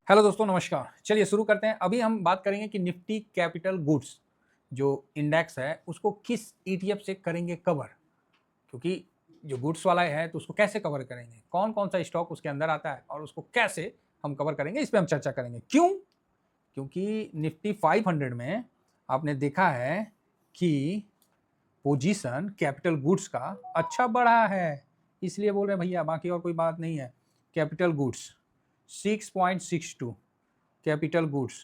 Hello दोस्तों, नमस्कार। चलिए शुरू करते हैं। अभी हम बात करेंगे कि निफ्टी कैपिटल गुड्स जो इंडेक्स है उसको किस ईटीएफ से करेंगे कवर, क्योंकि जो गुड्स वाला है तो उसको कैसे कवर करेंगे, कौन कौन सा स्टॉक उसके अंदर आता है और उसको कैसे हम कवर करेंगे, इस पर हम चर्चा करेंगे। क्यों? क्योंकि निफ्टी 500 में आपने देखा है कि पोजीशन कैपिटल गुड्स का अच्छा बढ़ा है, इसलिए बोल रहे हैं भैया, बाकी और कोई बात नहीं है। कैपिटल गुड्स 6.62, कैपिटल गुड्स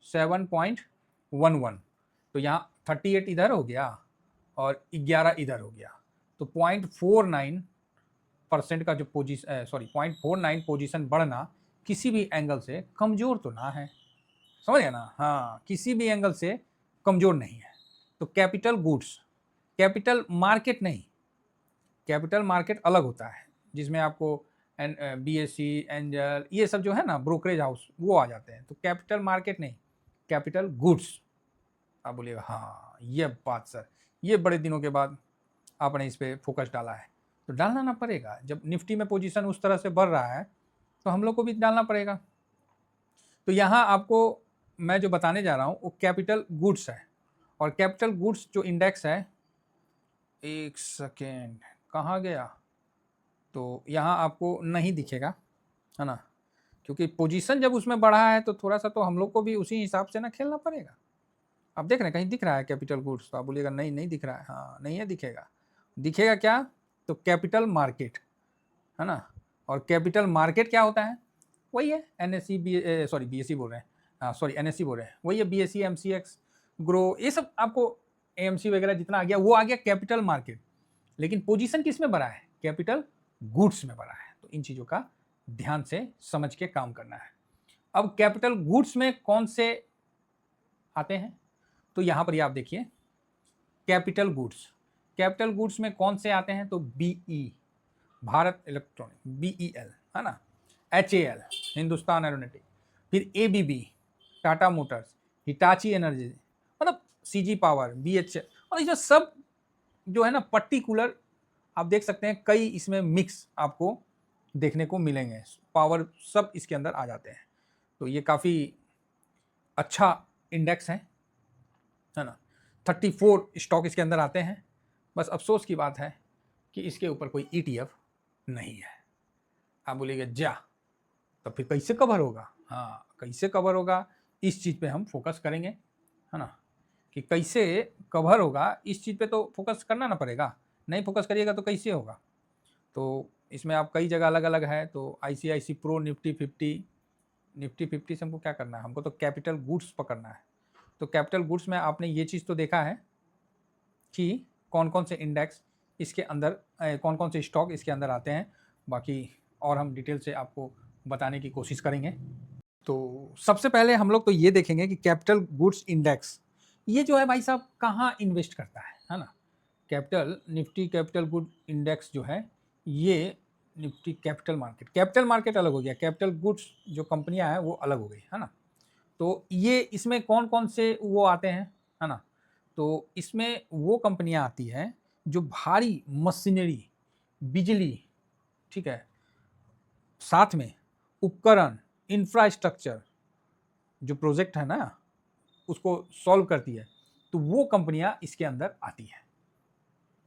7.11, तो यहाँ 38 इधर हो गया और 11 इधर हो गया, तो 0.49% का जो पोजीशन 0.49 पोजीशन बढ़ना किसी भी एंगल से कमजोर तो ना है, समझ गया ना? हाँ, किसी भी एंगल से कमजोर नहीं है। तो कैपिटल गुड्स, कैपिटल मार्केट नहीं, कैपिटल मार्केट अलग होता है जिसमें आपको बीएससी एंजल ये सब जो है ना ब्रोकरेज हाउस वो आ जाते हैं। तो कैपिटल मार्केट नहीं, कैपिटल गुड्स। आप बोलिएगा हाँ ये बात सर, ये बड़े दिनों के बाद आपने इस पर फोकस डाला है, तो डालना ना पड़ेगा। जब निफ्टी में पोजीशन उस तरह से बढ़ रहा है तो हम लोग को भी डालना पड़ेगा। तो यहाँ आपको मैं जो बताने जा रहा हूँ वो कैपिटल गुड्स है, और कैपिटल गुड्स जो इंडेक्स है, एक सेकेंड कहाँ गया, तो यहाँ आपको नहीं दिखेगा, है ना? क्योंकि पोजीशन जब उसमें बढ़ा है तो थोड़ा सा तो हम लोग को भी उसी हिसाब से ना खेलना पड़ेगा। आप देख रहे हैं कहीं दिख रहा है कैपिटल गुड्स? तो आप बोलिएगा नहीं नहीं दिख रहा है। हाँ नहीं है, दिखेगा। दिखेगा क्या? तो कैपिटल मार्केट, है ना? और कैपिटल मार्केट क्या होता है? वही है एनएससी बीएससी बोल रहे हैं, हाँ सॉरी एनएससी बोल रहे हैं, वही है बीएससी एमसीएक्स ग्रो, ये सब आपको एएमसी वगैरह जितना आ गया वो आ गया कैपिटल मार्केट। लेकिन पोजीशन किस में बढ़ा है? कैपिटल गुड्स में बढ़ा है। तो इन चीज़ों का ध्यान से समझ के काम करना है। अब कैपिटल गुड्स में कौन से आते हैं, तो यहाँ पर ये आप देखिए कैपिटल गुड्स, कैपिटल गुड्स में कौन से आते हैं? तो बीई भारत इलेक्ट्रॉनिक, बीईएल है ना, एचएएल हिंदुस्तान एरोनॉटिक, फिर ABB Tata Motors, Hitachi energy, मतलब सीजी पावर, बीएचएल, और ये सब जो है ना पर्टिकुलर आप देख सकते हैं कई इसमें मिक्स आपको देखने को मिलेंगे, पावर सब इसके अंदर आ जाते हैं। तो ये काफ़ी अच्छा इंडेक्स है ना। 34 स्टॉक इसके अंदर आते हैं। बस अफसोस की बात है कि इसके ऊपर कोई ईटीएफ नहीं है। आप बोलिएगा जा, तो फिर कैसे कवर होगा? हाँ कैसे कवर होगा, इस चीज़ पे हम फोकस करेंगे, है ना, कि कैसे कवर होगा इस चीज़ पे तो फोकस करना ना पड़ेगा। नहीं फोकस करिएगा तो कैसे होगा? तो इसमें आप कई जगह अलग अलग है। तो आईसीआईसी प्रो निफ्टी 50, निफ्टी 50 से हमको क्या करना है? हमको तो कैपिटल गुड्स पकड़ना है। तो कैपिटल गुड्स में आपने ये चीज़ तो देखा है कि कौन कौन से इंडेक्स इसके अंदर, कौन कौन से स्टॉक इसके अंदर आते हैं। बाकी और हम डिटेल से आपको बताने की कोशिश करेंगे। तो सबसे पहले हम लोग तो ये देखेंगे कि कैपिटल गुड्स इंडेक्स ये जो है भाई साहब कहाँ इन्वेस्ट करता है ना। Capital Nifty capital good index जो है ये Nifty capital market, capital market अलग हो गया, कैपिटल गुड्स जो कंपनियां हैं वो अलग हो गई, है ना। तो ये इसमें कौन कौन से वो आते हैं, है ना। तो इसमें वो कंपनियां आती हैं जो भारी मशीनरी, बिजली, ठीक है, साथ में उपकरण, इंफ्रास्ट्रक्चर जो प्रोजेक्ट है ना उसको सॉल्व करती है, तो वो कंपनियां इसके अंदर आती हैं,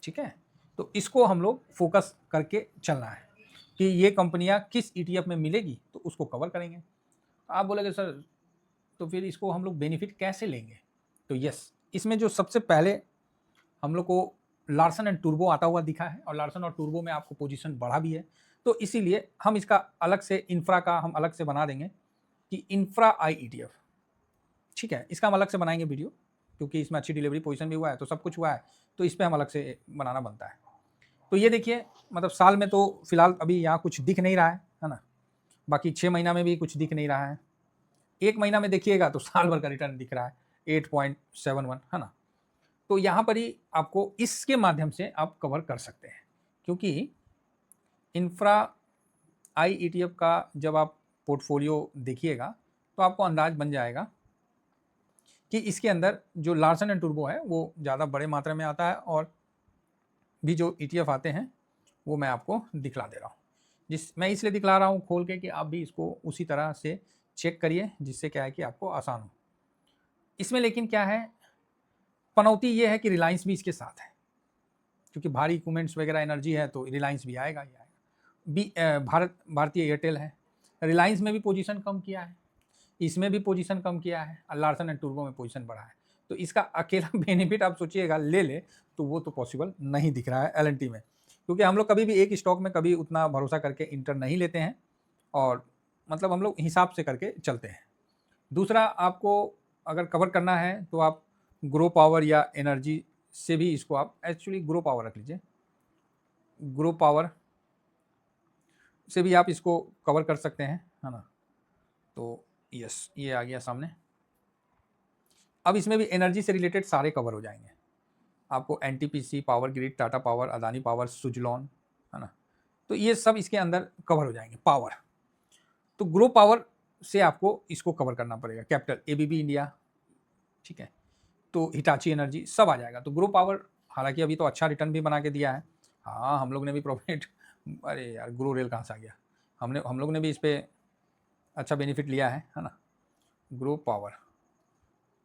ठीक है। तो इसको हम लोग फोकस करके चलना है कि ये कंपनियां किस ईटीएफ में मिलेगी, तो उसको कवर करेंगे। आप बोलेंगे सर तो फिर इसको हम लोग बेनिफिट कैसे लेंगे? तो यस, इसमें जो सबसे पहले हम लोग को लार्सन एंड टूर्बो आता हुआ दिखा है, और लार्सन और टूर्बो में आपको पोजीशन बढ़ा भी है। तो इसीलिए हम इसका अलग से इंफ्रा का हम अलग से बना देंगे कि इंफ्रा आई ईटीएफ, ठीक है, इसका हम अलग से बनाएंगे वीडियो, क्योंकि इसमें अच्छी डिलीवरी पोजीशन भी हुआ है, तो सब कुछ हुआ है, तो इस पर हम अलग से बनाना बनता है। तो ये देखिए, मतलब साल में तो फिलहाल अभी यहाँ कुछ दिख नहीं रहा है ना, बाकी 6 महीना में भी कुछ दिख नहीं रहा है। 1 महीना में देखिएगा तो साल भर का रिटर्न दिख रहा है 8.71, है ना। तो यहाँ पर ही आपको इसके माध्यम से आप कवर कर सकते हैं, क्योंकि इंफ्रा आई ईटीएफ का जब आप पोर्टफोलियो देखिएगा तो आपको अंदाज बन जाएगा कि इसके अंदर जो लार्सन एंड टूर्बो है वो ज़्यादा बड़े मात्रा में आता है, और भी जो ईटीएफ आते हैं वो मैं आपको दिखला दे रहा हूँ। मैं इसलिए दिखला रहा हूँ खोल के कि आप भी इसको उसी तरह से चेक करिए, जिससे क्या है कि आपको आसान हो। इसमें लेकिन क्या है, पनौती ये है कि रिलायंस भी इसके साथ है, क्योंकि भारी इक्विपमेंट्स वगैरह एनर्जी है तो रिलायंस भी आएगा ही आएगा। भारतीय एयरटेल है, रिलायंस में भी पोजीशन कम किया है, इसमें भी पोजीशन कम किया है, और लार्सन एंड टूब्रो में पोजीशन बढ़ा है। तो इसका अकेला बेनिफिट आप सोचिएगा ले ले तो वो तो पॉसिबल नहीं दिख रहा है एल में, क्योंकि हम लोग कभी भी एक स्टॉक में कभी उतना भरोसा करके इंटर नहीं लेते हैं, और मतलब हम लोग हिसाब से करके चलते हैं। दूसरा, आपको अगर कवर करना है तो आप ग्रो पावर या एनर्जी से भी इसको आप एक्चुअली ग्रो पावर रख लीजिए, ग्रो पावर से भी आप इसको कवर कर सकते हैं, है ना। तो यस, ये आ गया सामने। अब इसमें भी एनर्जी से रिलेटेड सारे कवर हो जाएंगे आपको, NTPC, power grid, Tata power, Adani power, Suzlon, है ना। तो ये सब इसके अंदर कवर हो जाएंगे। पावर, तो ग्रो पावर से आपको इसको कवर करना पड़ेगा, कैपिटल, एबीबी इंडिया, ठीक है, तो हिटाची एनर्जी सब आ जाएगा। तो ग्रो पावर हालांकि अभी तो अच्छा रिटर्न भी बना के दिया है। हाँ, हम लोग ने भी प्रॉफिट, अरे यार ग्रो रेल कहाँ से आ गया, हम लोग ने भी इस पर अच्छा बेनिफिट लिया है ना। ग्रो पावर,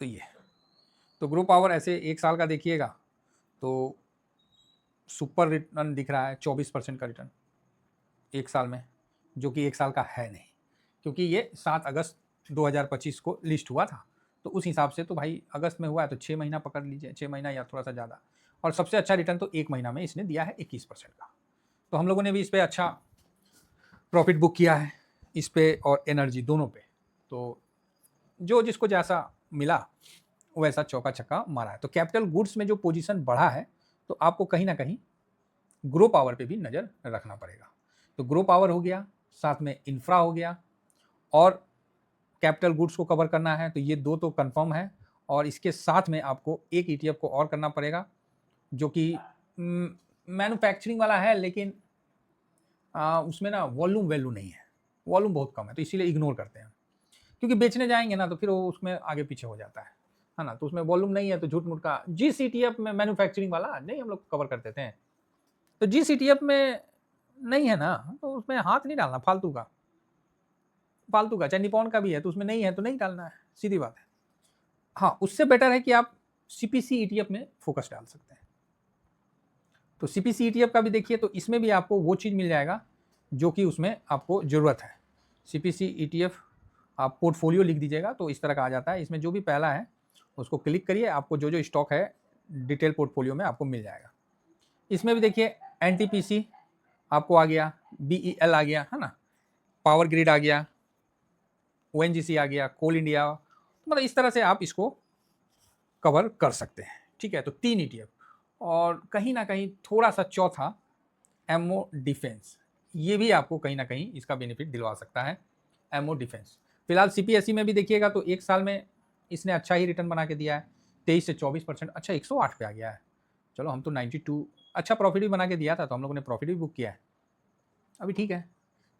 तो ये, तो ग्रो पावर ऐसे एक साल का देखिएगा तो सुपर रिटर्न दिख रहा है, 24% का रिटर्न एक साल में, जो कि एक साल का है नहीं, क्योंकि ये 7 अगस्त 2025 को लिस्ट हुआ था। तो उस हिसाब से तो भाई अगस्त में हुआ है तो 6 महीना पकड़ लीजिए, 6 महीना या थोड़ा सा ज़्यादा। और सबसे अच्छा रिटर्न तो एक महीना में इसने दिया है 21% का। तो हम लोगों ने भी इस पर अच्छा प्रॉफिट बुक किया है, इस पर और एनर्जी दोनों पे। तो जो जिसको जैसा मिला वैसा चौका छक्का मारा है। तो कैपिटल गुड्स में जो पोजीशन बढ़ा है, तो आपको कहीं ना कहीं ग्रो पावर पे भी नज़र रखना पड़ेगा। तो ग्रो पावर हो गया, साथ में इंफ्रा हो गया, और कैपिटल गुड्स को कवर करना है, तो ये दो तो कंफर्म है। और इसके साथ में आपको एक ETF को और करना पड़ेगा, जो कि मैन्युफैक्चरिंग वाला है, लेकिन उसमें ना वॉल्यूम वैल्यू नहीं है, वॉल्यूम बहुत कम है, तो इसीलिए इग्नोर करते हैं, क्योंकि बेचने जाएंगे ना तो फिर वो उसमें आगे पीछे हो जाता है ना। तो उसमें वॉल्यूम नहीं है तो झूठ मूठ का। GCTF में मैन्युफैक्चरिंग वाला नहीं हम लोग कवर करते थे, तो GCTF में नहीं है ना, तो उसमें हाथ नहीं डालना फालतू का, चाहे निपॉन का भी है तो उसमें नहीं है तो नहीं डालना है, सीधी बात है। हाँ, उससे बेटर है कि आप CPC ETF में फोकस डाल सकते हैं। तो CPC ETF का भी देखिए, तो इसमें भी आपको वो चीज़ मिल जाएगा जो कि उसमें आपको ज़रूरत है। CPC ETF आप पोर्टफोलियो लिख दीजिएगा तो इस तरह का आ जाता है। इसमें जो भी पहला है उसको क्लिक करिए, आपको जो जो स्टॉक है डिटेल पोर्टफोलियो में आपको मिल जाएगा। इसमें भी देखिए NTPC आपको आ गया, BEL आ गया, है ना, पावर ग्रिड आ गया, ONGC आ गया, कोल इंडिया, मतलब इस तरह से आप इसको कवर कर सकते हैं, ठीक है। तो 3 ETF, और कहीं ना कहीं थोड़ा सा चौथा एमओ डिफेंस, ये भी आपको कहीं ना कहीं इसका बेनिफिट दिलवा सकता है, एमओ डिफेंस। फिलहाल CPSE में भी देखिएगा तो एक साल में इसने अच्छा ही रिटर्न बना के दिया है, 23 से 24%, अच्छा 108 पे आ गया है। चलो, हम तो 92 अच्छा प्रॉफिट भी बना के दिया था, तो हम लोगों ने प्रॉफिट भी बुक किया है अभी, ठीक है।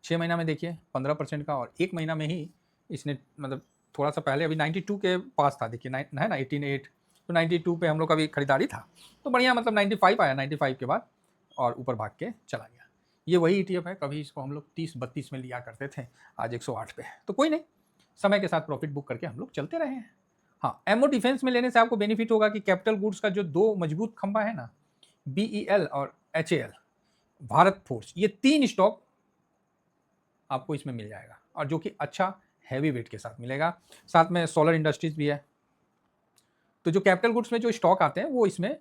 6 महीना में देखिए 15% का, और एक महीना में ही इसने मतलब थोड़ा सा पहले अभी 92 के पास था, देखिए है ना 18.8, तो 92 पे हम लोग का भी खरीदारी था, तो बढ़िया, मतलब 95 आया, 95 के बाद और ऊपर भाग के चला गया। ये वही ETF है, कभी इसको हम लोग 30-32 में लिया करते थे, आज 108 पे है। तो कोई नहीं, समय के साथ प्रॉफिट बुक करके हम लोग चलते रहे हैं। हाँ, एमओ डिफेंस में लेने से आपको बेनिफिट होगा कि कैपिटल गुड्स का जो दो मजबूत खंबा है ना, BEL और HAL, भारत फोर्स, ये 3 स्टॉक आपको इसमें मिल जाएगा, और जो कि अच्छा हैवी वेट के साथ मिलेगा। साथ में सोलर इंडस्ट्रीज भी है। तो जो कैपिटल गुड्स में जो स्टॉक आते हैं वो इसमें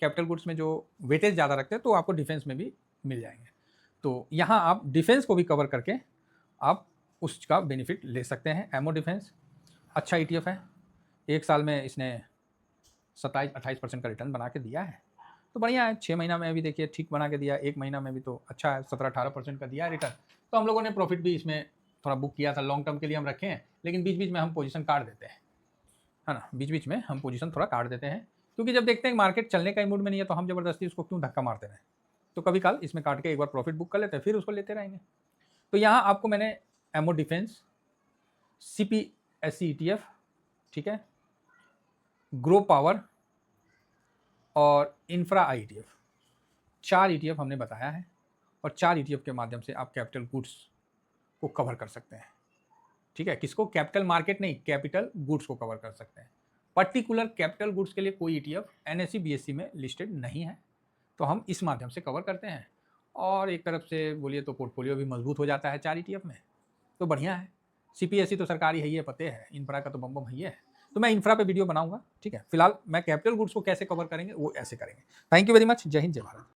कैपिटल गुड्स में जो वेटेज ज़्यादा रखते हैं तो आपको डिफेंस में भी मिल जाएंगे। तो यहाँ आप डिफेंस को भी कवर करके आप उसका बेनिफिट ले सकते हैं। एमओ डिफेंस अच्छा ETF है, एक साल में इसने 27-28% का रिटर्न बना के दिया है, तो बढ़िया है। 6 महीना में भी देखिए ठीक बना के दिया, एक महीना में भी तो अच्छा है, 17-18% का दिया है रिटर्न। तो हम लोगों ने प्रॉफिट भी इसमें थोड़ा बुक किया था, लॉन्ग टर्म के लिए हम रखे हैं, लेकिन बीच बीच में हम पोजीशन काट देते हैं, है ना, बीच बीच में हम पोजीशन थोड़ा काट देते हैं, क्योंकि जब देखते हैं मार्केट चलने का मूड में नहीं है तो हम जबरदस्ती उसको क्यों धक्का मारते रहें। तो कभी काल इसमें काट के एक बार प्रॉफिट बुक कर लेते हैं, फिर उसको लेते रहेंगे। तो यहाँ आपको मैंने एमओ डिफेंस, CPSE ETF, ठीक है, ग्रो पावर और इंफ्रा ETF, 4 ETF हमने बताया है, और 4 ETF के माध्यम से आप कैपिटल गुड्स को कवर कर सकते हैं। ठीक है, किसको? कैपिटल मार्केट नहीं, कैपिटल गुड्स को कवर कर सकते हैं। पर्टिकुलर कैपिटल गुड्स के लिए कोई ईटीएफ एनएसई बीएसई में लिस्टेड नहीं है, तो हम इस माध्यम से कवर करते हैं और एक तरफ से बोलिए तो पोर्टफोलियो भी मजबूत हो जाता है 4 ईटीएफ में, तो बढ़िया है। सीपीएसई तो सरकारी है ही है, पते है, इंफ्रा का तो बम बम है ही है, तो मैं इंफ्रा पे वीडियो बनाऊंगा, ठीक है। फिलहाल मैं कैपिटल गुड्स को कैसे कवर करेंगे वो ऐसे करेंगे। Thank you very much. जय हिंद, जय भारत।